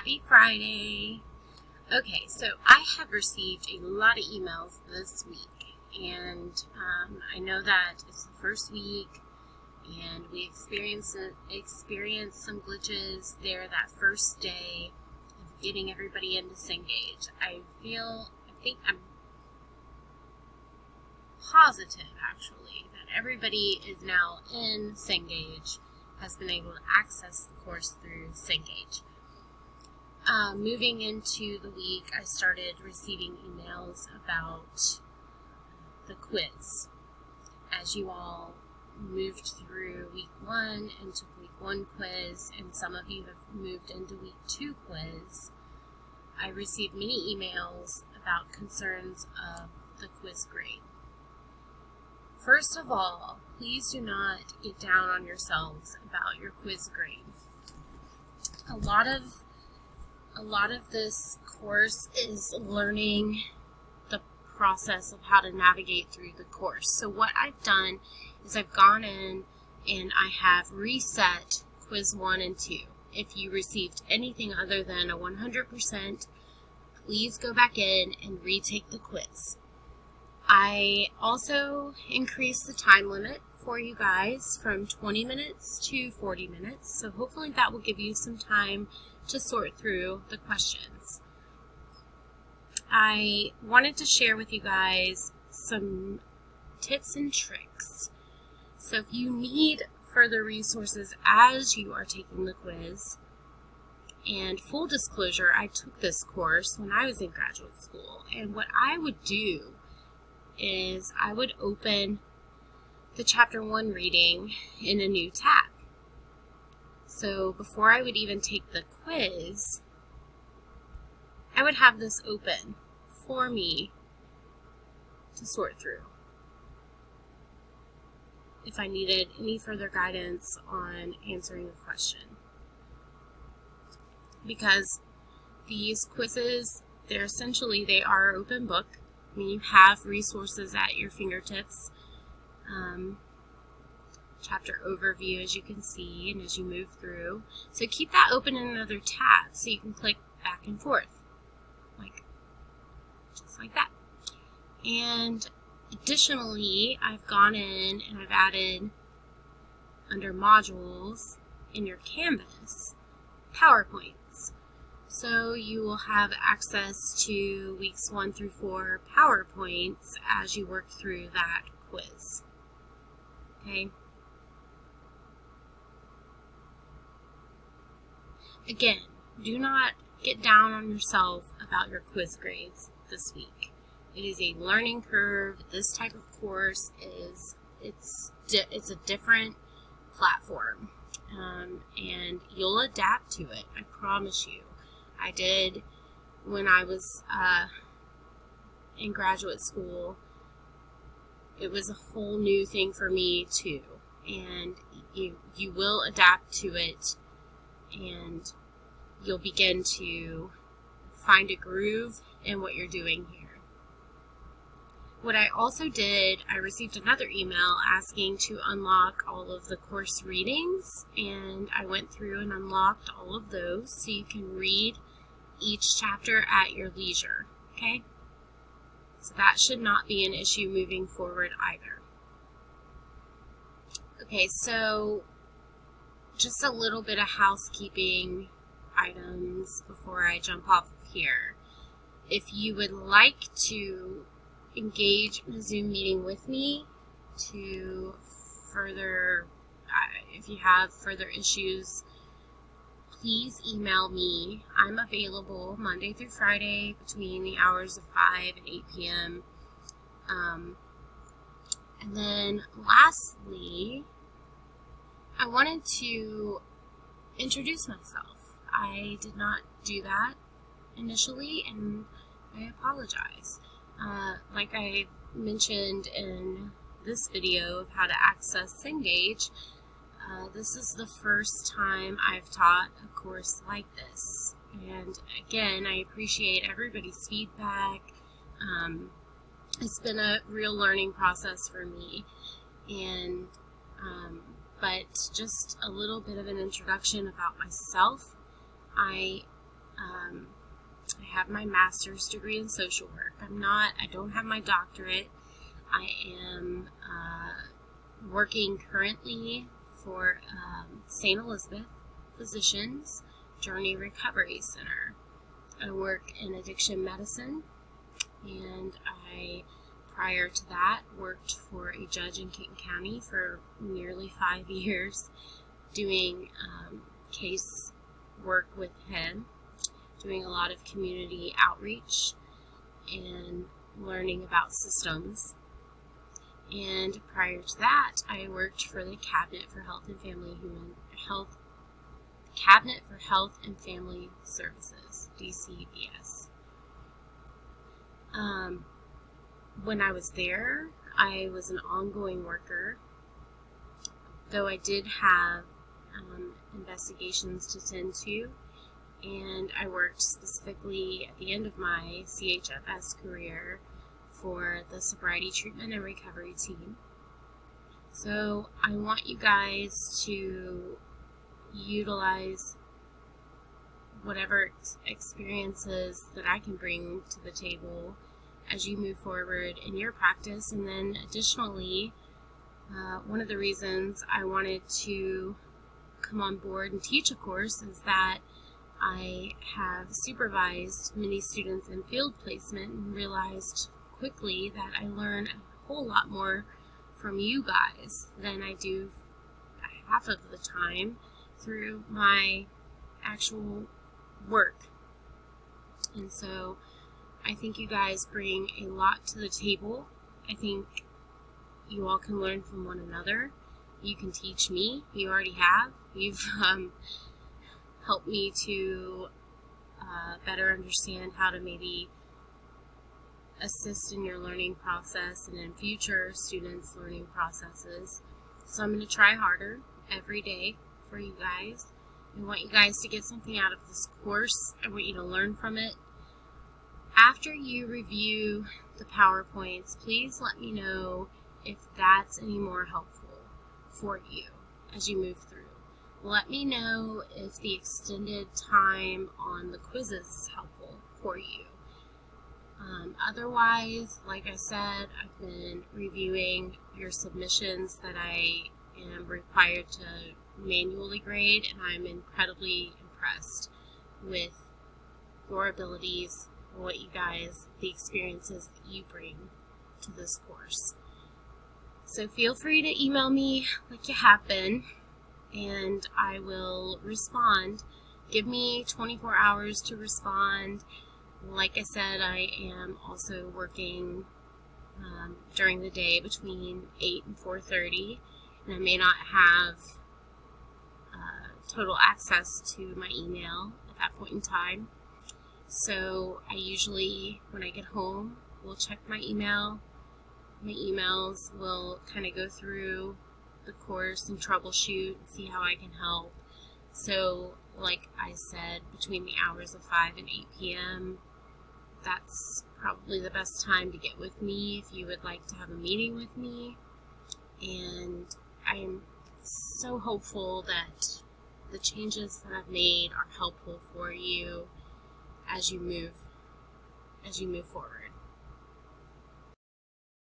Happy Friday. Okay, so I have received a lot of emails this week, and I know that it's the first week, and we experienced some glitches there that first day of getting everybody into Cengage. I'm positive, actually, that everybody is now in Cengage, has been able to access the course through Cengage. Moving into the week, I started receiving emails about the quiz. As you all moved through week 1 into week 1 quiz, and some of you have moved into week 2 quiz, I received many emails about concerns of the quiz grade. First of all, please do not get down on yourselves about your quiz grade. A lot of this course is learning the process of how to navigate through the course. So what I've done is I've gone in and I have reset quiz 1 and 2. If you received anything other than a 100%, please go back in and retake the quiz. I also increased the time limit for you guys from 20 minutes to 40 minutes, so hopefully that will give you some time to sort through the questions. I wanted to share with you guys some tips and tricks. So if you need further resources as you are taking the quiz, and full disclosure, I took this course when I was in graduate school, and what I would do is I would open the chapter 1 reading in a new tab. So before I would even take the quiz, I would have this open for me to sort through if I needed any further guidance on answering a question. Because these quizzes, they are open book. I mean, you have resources at your fingertips. Chapter overview, as you can see, and as you move through. So keep that open in another tab so you can click back and forth, just like that. And additionally, I've gone in and I've added under modules in your Canvas, PowerPoints. So you will have access to weeks 1 through 4 PowerPoints as you work through that quiz. Okay? Again, do not get down on yourself about your quiz grades this week. It is a learning curve. This type of course it's a different platform, and you'll adapt to it. I promise you. I did when I was in graduate school. It was a whole new thing for me too, and you will adapt to it, and you'll begin to find a groove in what you're doing here. What I also did, I received another email asking to unlock all of the course readings, and I went through and unlocked all of those so you can read each chapter at your leisure, okay? So that should not be an issue moving forward either. Okay, so just a little bit of housekeeping items before I jump off of here. If you would like to engage in a Zoom meeting with me to further, if you have further issues, please email me. I'm available Monday through Friday between the hours of 5 and 8 p.m. And then lastly, I wanted to introduce myself. I did not do that initially, and I apologize. Like I mentioned in this video of how to access Cengage, this is the first time I've taught a course like this. And again, I appreciate everybody's feedback. It's been a real learning process for me. And but just a little bit of an introduction about myself. I I have my master's degree in social work. I don't have my doctorate. I am working currently for St. Elizabeth Physicians Journey Recovery Center. I work in addiction medicine, and I, prior to that, worked for a judge in Kenton County for nearly 5 years, doing case work with him, doing a lot of community outreach and learning about systems. And prior to that, I worked for the Cabinet for Health and Family Services, DCFS. When I was there, I was an ongoing worker, though I did have investigations to tend to, and I worked specifically at the end of my CHFS career for the sobriety treatment and recovery team. So I want you guys to utilize whatever experiences that I can bring to the table as you move forward in your practice. And then additionally, one of the reasons I wanted to come on board and teach a course is that I have supervised many students in field placement and realized quickly that I learn a whole lot more from you guys than I do half of the time through my actual work. And so I think you guys bring a lot to the table. I think you all can learn from one another. You can teach me. You already have. You've helped me to better understand how to maybe assist in your learning process and in future students' learning processes. So I'm going to try harder every day for you guys. I want you guys to get something out of this course. I want you to learn from it. After you review the PowerPoints, please let me know if that's any more helpful for you as you move through. Let me know if the extended time on the quizzes is helpful for you. Otherwise, like I said, I've been reviewing your submissions that I am required to manually grade, and I'm incredibly impressed with your abilities, what you guys, the experiences that you bring to this course. So feel free to email me like you have been, and I will respond. Give me 24 hours to respond. Like I said, I am also working during the day between 8 and 4:30, and I may not have total access to my email at that point in time. So I usually, when I get home, will check my email. My emails will kind of go through the course and troubleshoot and see how I can help. So, like I said, between the hours of 5 and 8 p.m., that's probably the best time to get with me if you would like to have a meeting with me. And I'm so hopeful that the changes that I've made are helpful for you as you move forward.